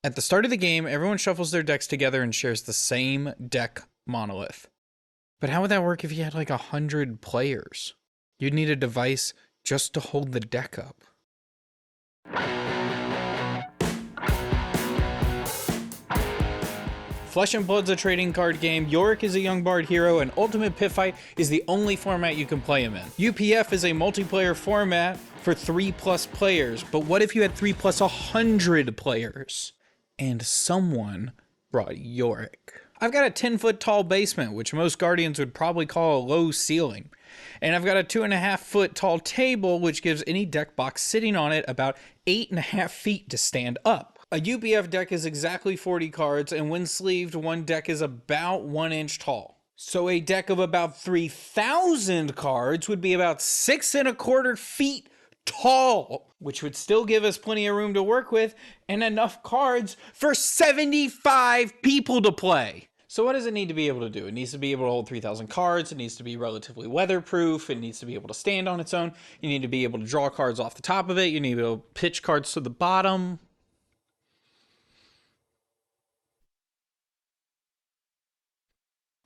At the start of the game, everyone shuffles their decks together and shares the same deck monolith. But how would that work if you had like 100 players? You'd need a device just to hold the deck up. Flesh and Blood's a trading card game, Yorick is a young bard hero, and Ultimate Pitfight is the only format you can play him in. UPF is a multiplayer format for 3+ players, but what if you had 3 plus 100 players? And someone brought Yorick. I've got a 10-foot tall basement, which most Guardians would probably call a low ceiling. And I've got a 2.5-foot tall table, which gives any deck box sitting on it about 8.5 feet to stand up. A UPF deck is exactly 40 cards, and when sleeved, one deck is about 1 inch tall. So a deck of about 3,000 cards would be about 6.25 feet tall, which would still give us plenty of room to work with and enough cards for 75 people to play. So what does it need to be able to do? It needs to be able to hold 3,000 cards. It needs to be relatively weatherproof. It needs to be able to stand on its own. You need to be able to draw cards off the top of it. You need to be able to pitch cards to the bottom.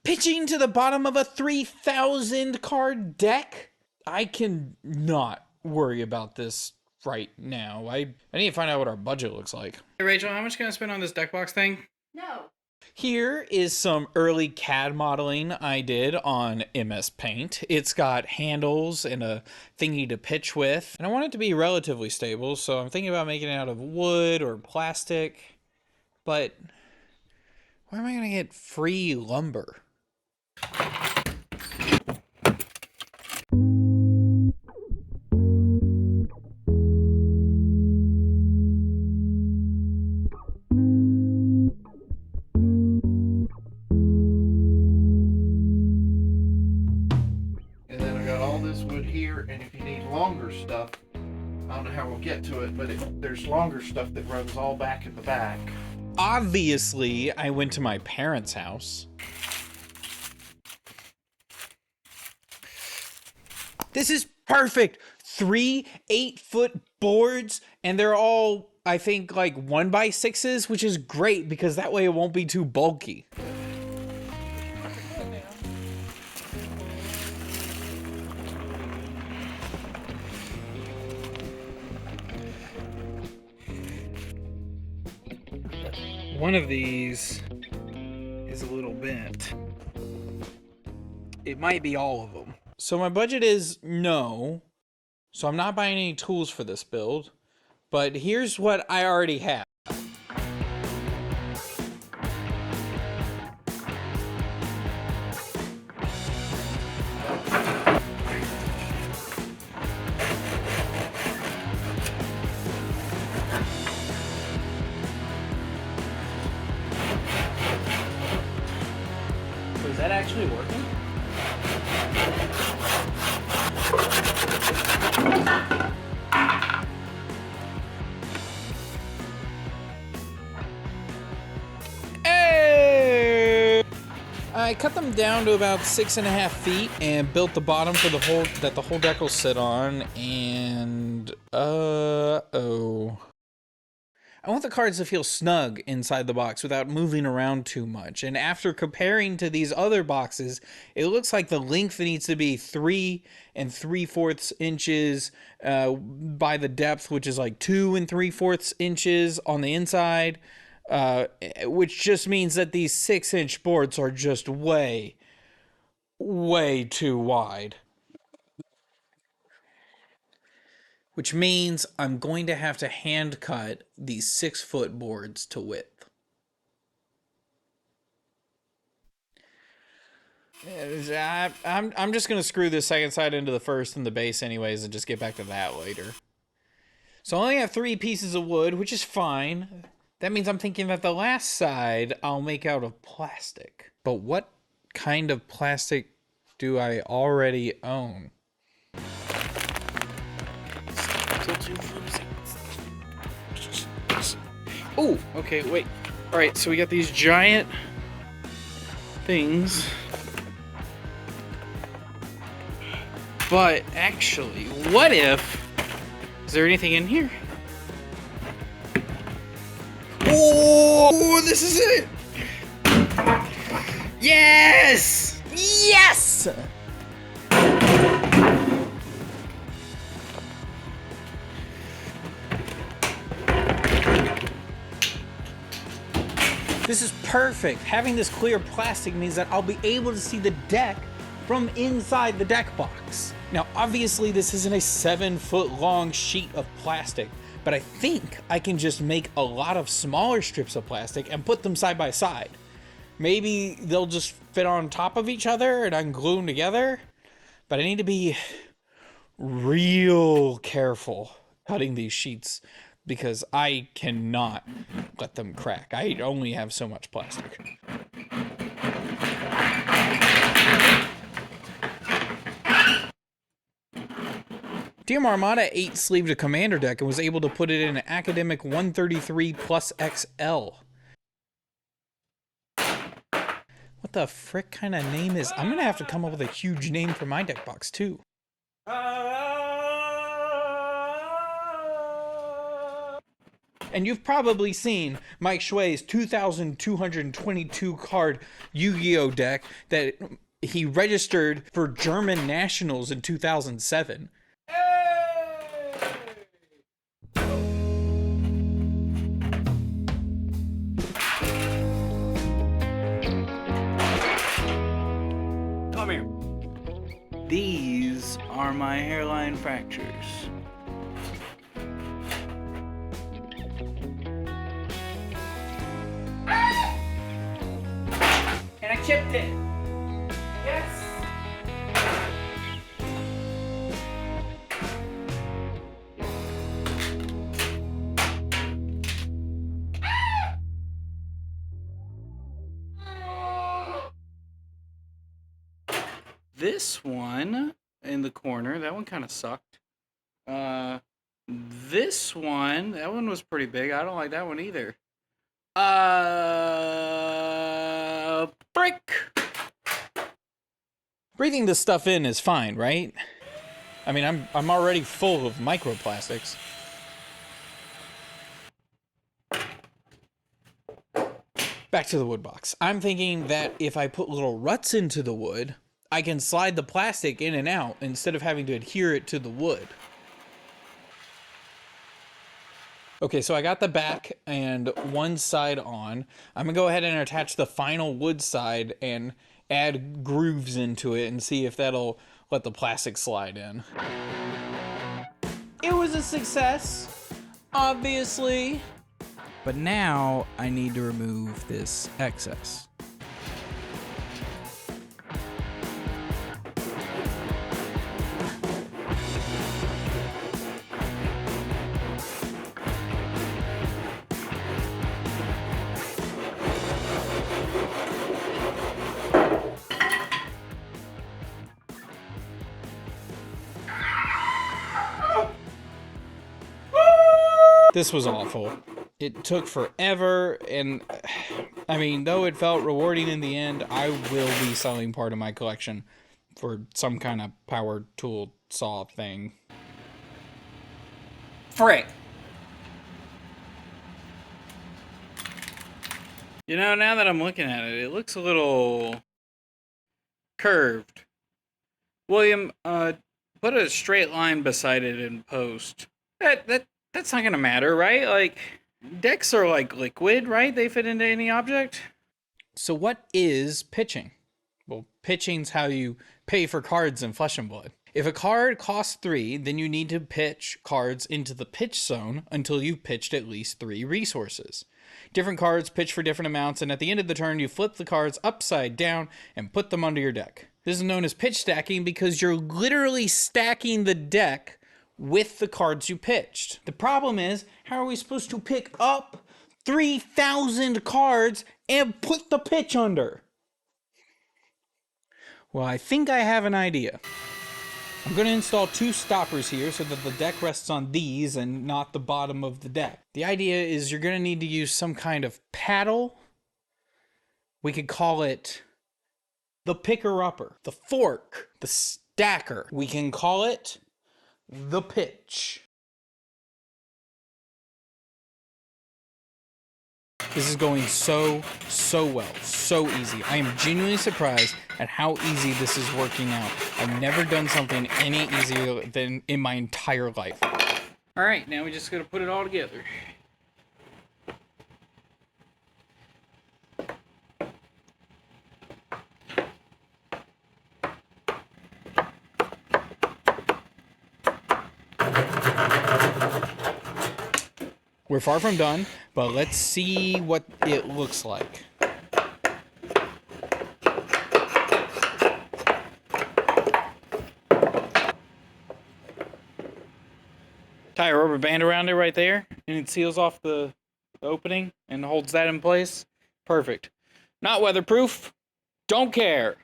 Pitching to the bottom of a 3,000 card deck? I can not worry about this right now. I need to find out what our budget looks like. Hey Rachel, how much can I spend on this Deckbox thing? No. Here is some early CAD modeling I did on MS Paint. It's got handles and a thingy to pitch with, and I want it to be relatively stable, so I'm thinking about making it out of wood or plastic, but where am I going to get free lumber? And if you need longer stuff, I don't know how we'll get to it, but there's longer stuff that runs all back in the back. Obviously, I went to my parents' house. This is perfect. 3 8-foot boards, and they're all, I think, like 1x6s, which is great because that way it won't be too bulky. One of these is a little bent. It might be all of them. So my budget is no. So I'm not buying any tools for this build. But here's what I already have. Is that actually working? Hey! I cut them down to about 6.5 feet and built the bottom for the whole deck will sit on, and I want the cards to feel snug inside the box without moving around too much. And after comparing to these other boxes, it looks like the length needs to be 3 3/4 inches by the depth, which is like 2 3/4 inches on the inside, which just means that these 6-inch boards are just way, way too wide. Which means I'm going to have to hand cut these 6-foot boards to width. I'm just going to screw the second side into the first and the base anyways and just get back to that later. So I only have 3 pieces of wood, which is fine. That means I'm thinking that the last side I'll make out of plastic. But what kind of plastic do I already own? Oh, okay, wait. All right, so we got these giant things. But actually, what if... Is there anything in here? Oh! Oh, this is it! Yes! Yes! This is perfect. Having this clear plastic means that I'll be able to see the deck from inside the deck box. Now, obviously this isn't a 7-foot long sheet of plastic, but I think I can just make a lot of smaller strips of plastic and put them side by side. Maybe they'll just fit on top of each other and I can glue them together, but I need to be real careful cutting these sheets because I cannot let them crack. I only have so much plastic. DM Armada 8-sleeved a commander deck and was able to put it in an Academic 133 plus XL. What the frick kind of name is? I'm gonna have to come up with a huge name for my deck box too. And you've probably seen Mike Shuey's 2,222 card Yu-Gi-Oh deck that he registered for German nationals in 2007. Come here. These are my hairline fractures. And I chipped it. Yes. This one in the corner, that one kind of sucked. This one, that one was pretty big. I don't like that one either. Brick. Breathing this stuff in is fine, right? I mean, I'm already full of microplastics. Back to the wood box. I'm thinking that if I put little ruts into the wood, I can slide the plastic in and out instead of having to adhere it to the wood. Okay, so I got the back and one side on. I'm gonna go ahead and attach the final wood side and add grooves into it and see if that'll let the plastic slide in. It was a success, obviously. But now I need to remove this excess. This was awful. It took forever, and I mean, though it felt rewarding in the end, I will be selling part of my collection for some kind of power tool saw thing. Frick. You know, now that I'm looking at it, it looks a little curved. William, put a straight line beside it in post. That's not gonna matter, right? Like, decks are like liquid, right? They fit into any object. So what is pitching? Well, pitching's how you pay for cards in Flesh and Blood. If a card costs 3, then you need to pitch cards into the pitch zone until you've pitched at least 3 resources. Different cards pitch for different amounts, and at the end of the turn, you flip the cards upside down and put them under your deck. This is known as pitch stacking because you're literally stacking the deck with the cards you pitched. The problem is, how are we supposed to pick up 3,000 cards and put the pitch under? Well, I think I have an idea. I'm going to install 2 stoppers here so that the deck rests on these and not the bottom of the deck. The idea is you're going to need to use some kind of paddle. We could call it the picker-upper, the fork, the stacker. We can call it the pitch. This is going so well, so easy. I am genuinely surprised at how easy this is working out. I've never done something any easier than in my entire life. All right, now we just gotta put it all together. We're far from done, but let's see what it looks like. Tie a rubber band around it right there, and it seals off the opening and holds that in place. Perfect. Not weatherproof. Don't care.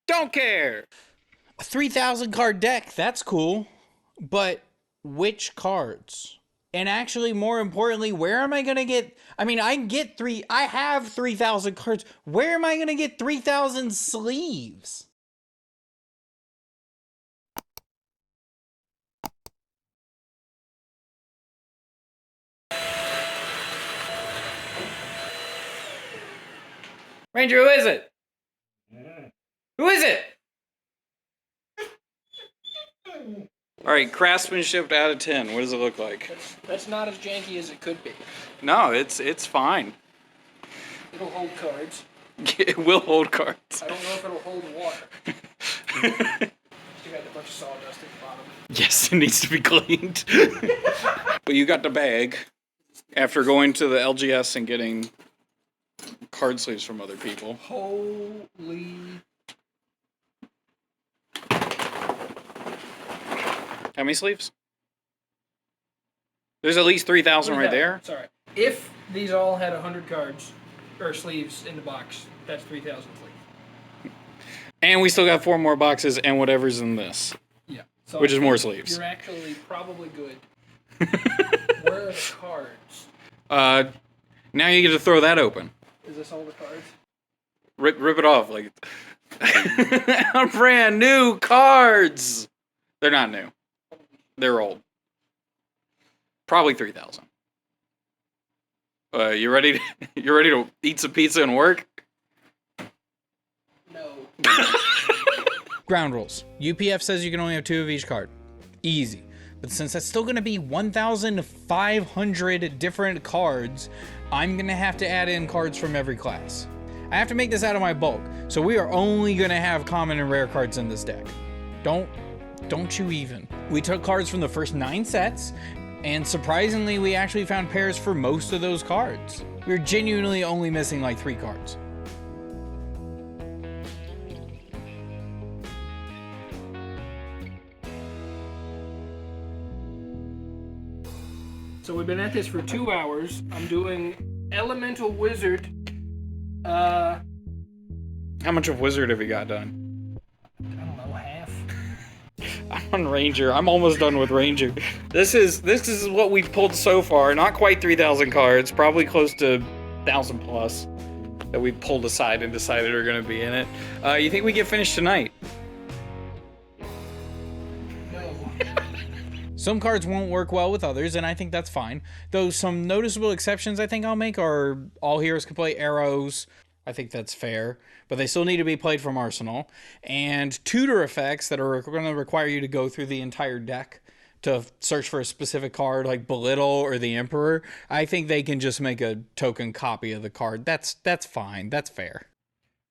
Don't care. A 3,000 card deck, that's cool. But which cards? And actually, more importantly, where am I going to get... I mean, I have 3,000 cards. Where am I going to get 3,000 sleeves? Ranger, who is it? Who is it? All right, craftsmanship out of 10. What does it look like? That's not as janky as it could be. No, it's fine. It'll hold cards. It will hold cards. I don't know if it'll hold water. Still got a bunch of sawdust at the bottom. Yes, it needs to be cleaned. But you got the bag after going to the LGS and getting card sleeves from other people. Holy... How many sleeves? There's at least 3,000 right there. Sorry. If these all had 100 cards, or sleeves in the box, that's 3,000 sleeves. And we still got 4 more boxes and whatever's in this. Yeah. So which is more sleeves. You're actually probably good. Where are the cards? Now you get to throw that open. Is this all the cards? Rip it off. Like brand new cards. They're not new. They're old. Probably 3,000. You ready to eat some pizza and work? No. Ground rules. UPF says you can only have 2 of each card. Easy. But since that's still going to be 1,500 different cards, I'm going to have to add in cards from every class. I have to make this out of my bulk, so we are only going to have common and rare cards in this deck. Don't you even. We took cards from the first 9 sets, and surprisingly, we actually found pairs for most of those cards. We were genuinely only missing like 3 cards. So we've been at this for 2 hours. I'm doing Elemental Wizard. How much of Wizard have you got done? I don't know, half. I'm on Ranger. I'm almost done with Ranger. This is what we've pulled so far. Not quite 3,000 cards. Probably close to 1,000 plus that we pulled aside and decided are going to be in it. You think we get finished tonight? No. Some cards won't work well with others, and I think that's fine. Though some noticeable exceptions I think I'll make are all heroes can play arrows. I think that's fair, but they still need to be played from Arsenal. And tutor effects that are going to require you to go through the entire deck to search for a specific card, like Belittle or the Emperor. I think they can just make a token copy of the card. That's fine. That's fair.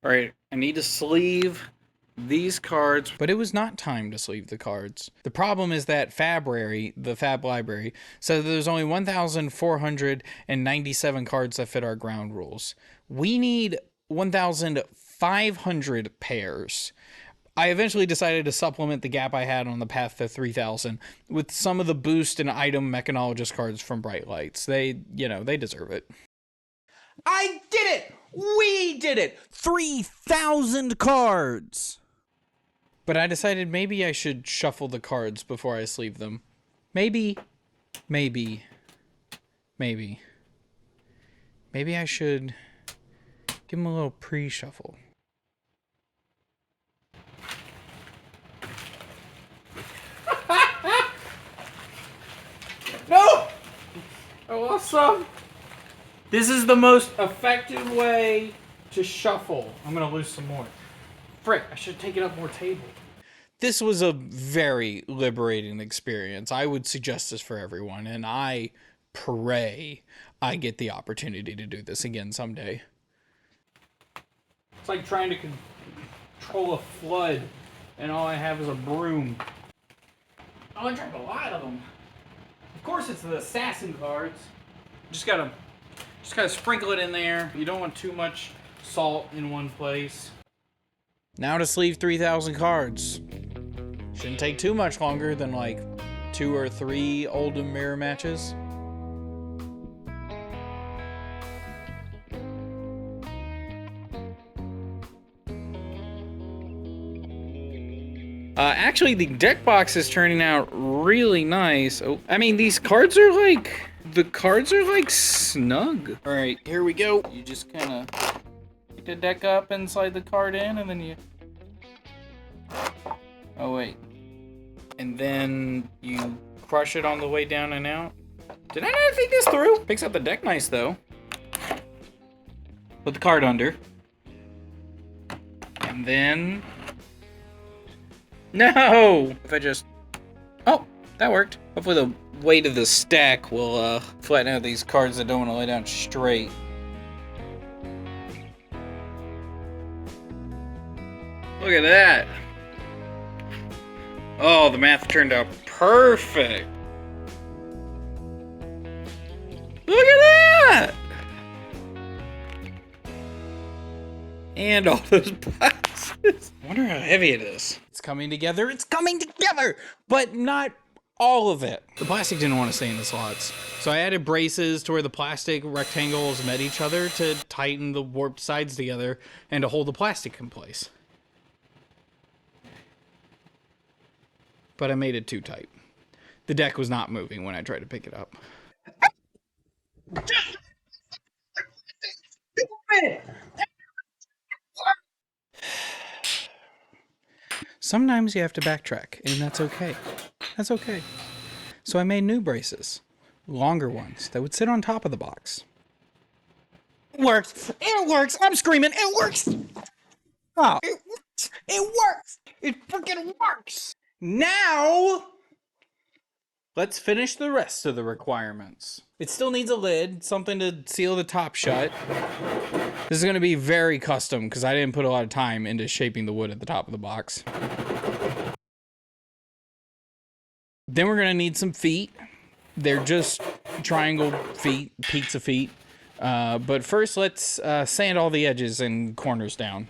All right, I need to sleeve these cards. But it was not time to sleeve the cards. The problem is that Fabrary, the Fab Library, says there's only 1,497 cards that fit our ground rules. We need 1,500 pairs. I eventually decided to supplement the gap I had on the path to 3,000 with some of the boost and item mechanologist cards from Bright Lights. They deserve it. I did it! We did it! 3,000 cards! But I decided maybe I should shuffle the cards before I sleeve them. Maybe I should give them a little pre-shuffle. No! Awesome. This is the most effective way to shuffle. I'm gonna lose some more. Frick, I should take it up more table. This was a very liberating experience. I would suggest this for everyone, and I pray I get the opportunity to do this again someday. It's like trying to control a flood, and all I have is a broom. Oh, I drank a lot of them. Of course, it's the assassin cards. Just gotta sprinkle it in there. You don't want too much salt in one place. Now to sleeve 3,000 cards. Shouldn't take too much longer than like 2 or 3 Oldham mirror matches. Actually, the deck box is turning out really nice. Oh, I mean, the cards are like snug. All right, here we go. You just kind of pick the deck up and slide the card in, and then you... Oh, wait. And then you crush it on the way down and out. Did I not think this through? Picks up the deck nice, though. Put the card under. And then... No! If I just... Oh, that worked. Hopefully the weight of the stack will flatten out these cards that don't want to lay down straight. Look at that! Oh, the math turned out perfect! Look at that! And all those boxes. I wonder how heavy it is. It's coming together. It's coming together, but not all of it. The plastic didn't want to stay in the slots, so I added braces to where the plastic rectangles met each other to tighten the warped sides together and to hold the plastic in place. But I made it too tight. The deck was not moving when I tried to pick it up. Sometimes you have to backtrack, and that's okay. That's okay. So I made new braces, longer ones, that would sit on top of the box. It works! It works! I'm screaming! It works! Oh, it works! It works! It freaking works! Now, let's finish the rest of the requirements. It still needs a lid, something to seal the top shut. This is going to be very custom because I didn't put a lot of time into shaping the wood at the top of the box. Then we're going to need some feet. They're just triangle feet, pizza feet. But first, let's sand all the edges and corners down.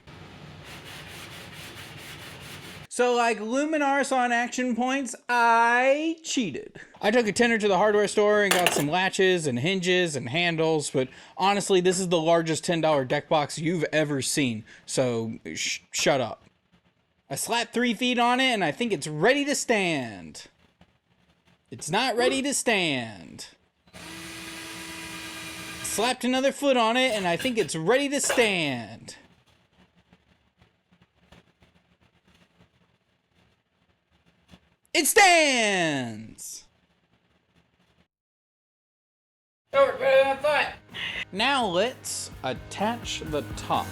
So like Luminaris on Action Points, I cheated. I took a tenner to the hardware store and got some latches and hinges and handles, but honestly, this is the largest $10 deck box you've ever seen, so shut up. I slapped 3 feet on it and I think it's ready to stand. It's not ready to stand. Slapped another foot on it and I think it's ready to stand. It stands! Oh, we're better than I thought. Now let's attach the top.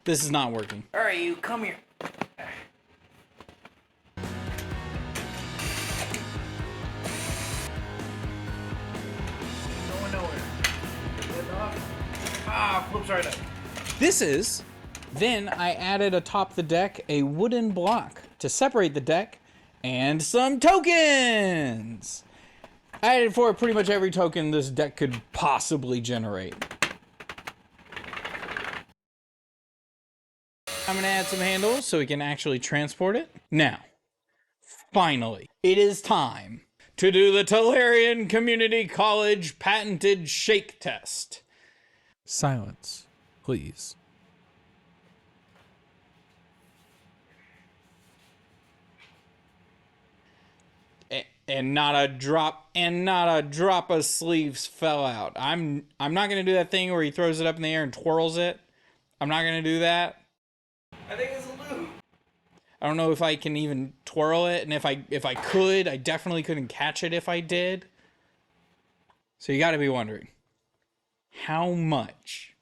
This is not working. All right, you come here. Going nowhere. Ah, flips right up. This is, then I added atop the deck a wooden block to separate the deck and some tokens. I added for pretty much every token this deck could possibly generate. I'm gonna add some handles so we can actually transport it. Now, finally, it is time to do the Tolarian Community College patented shake test. Silence, please. And not a drop of sleeves fell out. I'm not gonna do that thing where he throws it up in the air and twirls it. I'm not gonna do that. I think it's a loop. I don't know if I can even twirl it, and if I could, I definitely couldn't catch it if I did. So you gotta be wondering, how much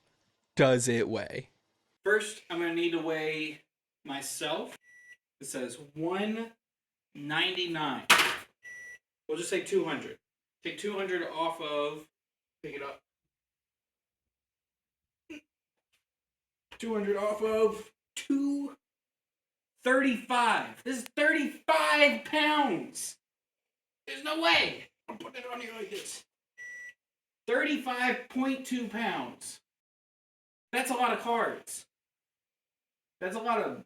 does it weigh? First, I'm gonna need to weigh myself. It says 199. We'll just say 200. Take 200 off of. Pick it up. 200 off of 235. This is 35 pounds. There's no way. I'm putting it on you like this. 35.2 pounds. That's a lot of cards. That's a lot of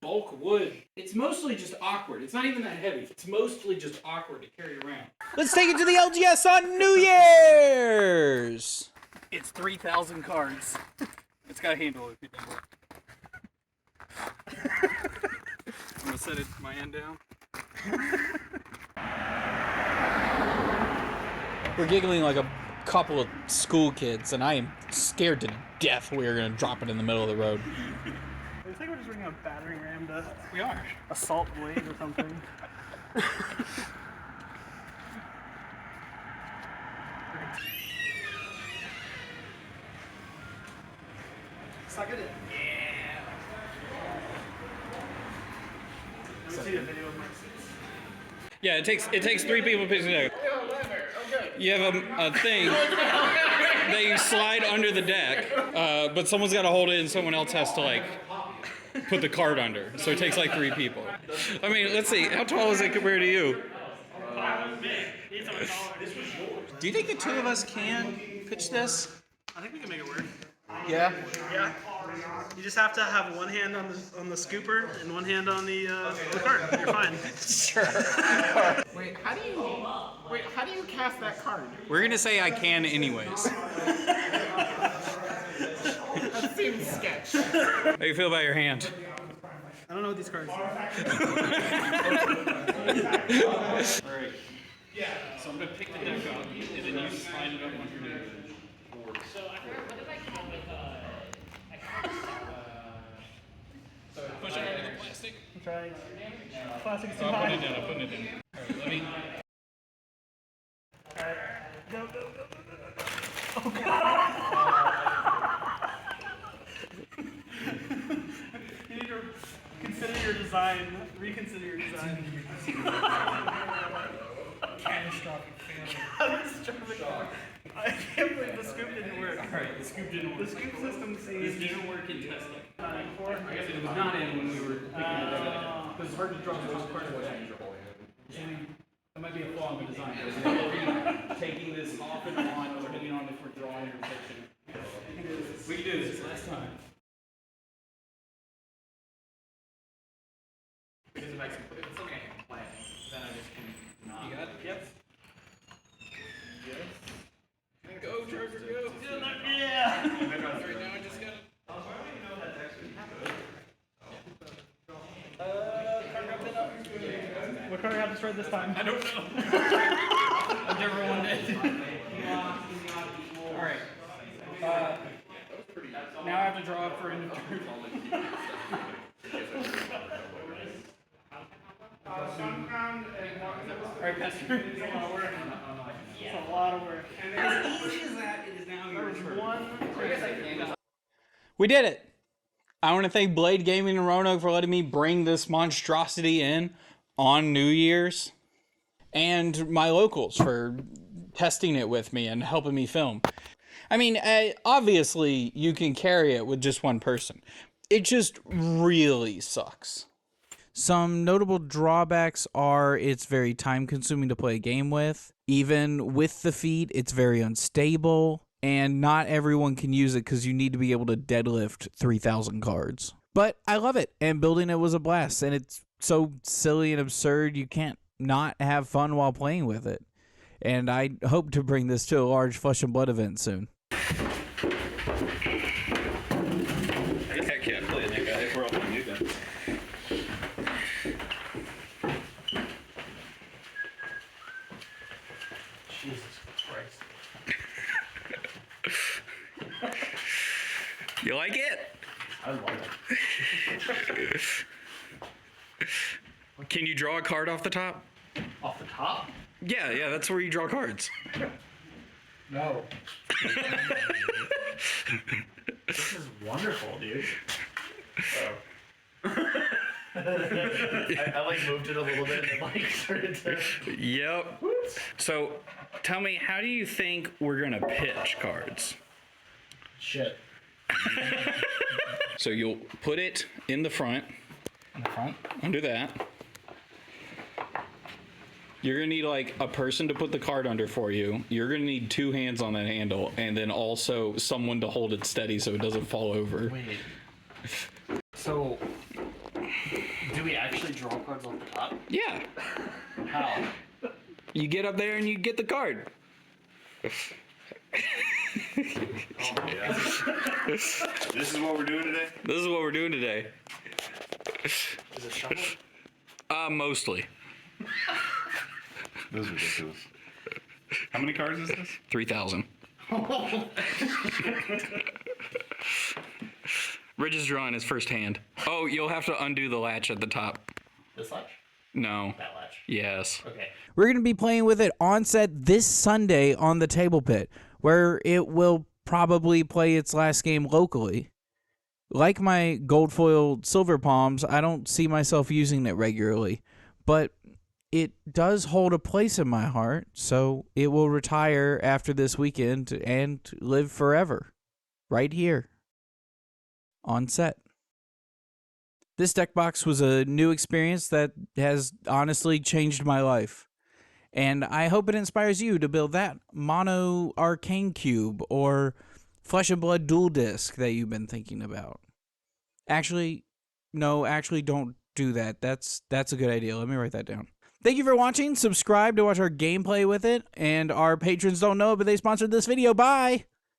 bulk wood. It's mostly just awkward. It's not even that heavy. It's mostly just awkward to carry around. Let's take it to the LGS on New Year's! It's 3,000 cards. It's got a handle if it doesn't work. I'm gonna set my end down. We're giggling like a couple of school kids, and I am scared to death we are going to drop it in the middle of the road. I think we're just bringing a battering ram to We are. assault blade or something. Suck it in. Yeah. Let me see a video of my suits. Yeah, it takes 3 people to pick it up. You have a thing. They slide under the deck, but someone's got to hold it, and someone else has to like put the card under. So it takes like 3 people. I mean, let's see. How tall is it compared to you? Do you think the two of us can pitch this? I think we can make it work. Yeah. Yeah. You just have to have one hand on the scooper and one hand on the card. You're fine. Sure. Wait, how do you cast that card? We're going to say I can anyways. That seems sketch. How do you feel about your hand? I don't know what these cards are. Alright. Yeah. So I'm going to pick the deck up, and then you slide it up underneath. So I forgot, what did I come with? Push it under the plastic. I'm trying. Plastic's too I'm putting it high. down. I'm putting it down. Alright, let me. Alright. Go, go, go, go, go, go. Oh, God. You need to consider your design. Reconsider your design. Catastrophic failure. Catastrophic. I can't believe the scoop didn't work. Alright, the scoop didn't work. The scoop system This seems didn't work in testing. for. I guess it was not in when we were picking it up. Because it's hard to draw those cards away. That might be a flaw in the design. Taking this off and on, depending on if we're drawing or pitching. We can do this last time. It's something I can plan. Then I just can not. You got it? Yep. Yes. Go, Charger, go. Yeah! Right now, I just got it. What card do I have to trade this time? I don't know. I've never won it. Alright. Now I have to draw up for end of turn. Alright, Pastor. It's a lot of work. It's a lot of work. As easy as that, it is now your There's turn. one. We did it. I want to thank Blade Gaming and Roanoke for letting me bring this monstrosity in on New Year's, and my locals for testing it with me and helping me film. I mean, obviously you can carry it with just one person. It just really sucks. Some notable drawbacks are it's very time consuming to play a game with. Even with the feet, it's very unstable. And not everyone can use it because you need to be able to deadlift 3,000 cards. But I love it, and building it was a blast, and it's so silly and absurd you can't not have fun while playing with it. And I hope to bring this to a large Flesh and Blood event soon. Heck yeah, playing that guy if we're all playing you then. Jesus Christ. You like it? I love it. Can you draw a card off the top? Off the top? Yeah, that's where you draw cards. No. This is wonderful, dude. I like moved it a little bit and like started to. Yep. So, tell me, how do you think we're gonna pitch cards? Shit. So you'll put it in the front. In the front? Under that. You're gonna need like a person to put the card under for you. You're gonna need 2 hands on that handle, and then also someone to hold it steady so it doesn't fall over. Wait. So, do we actually draw cards off the top? Yeah. How? You get up there and you get the card. This is what we're doing today? This is what we're doing today. Is it shuffled? Mostly. This is ridiculous. How many cards is this? 3,000. Rich is drawing his first hand. Oh, you'll have to undo the latch at the top. This latch? No. That latch. Yes. Okay. We're going to be playing with it on set this Sunday on the Table Pit, where it will probably play its last game locally. Like my gold foiled silver palms, I don't see myself using it regularly, but it does hold a place in my heart, so it will retire after this weekend and live forever, right here, on set. This deck box was a new experience that has honestly changed my life. And I hope it inspires you to build that mono arcane cube or flesh and blood dual disc that you've been thinking about. Actually, don't do that. That's a good idea. Let me write that down. Thank you for watching. Subscribe to watch our gameplay with it. And our patrons don't know it, but they sponsored this video. Bye!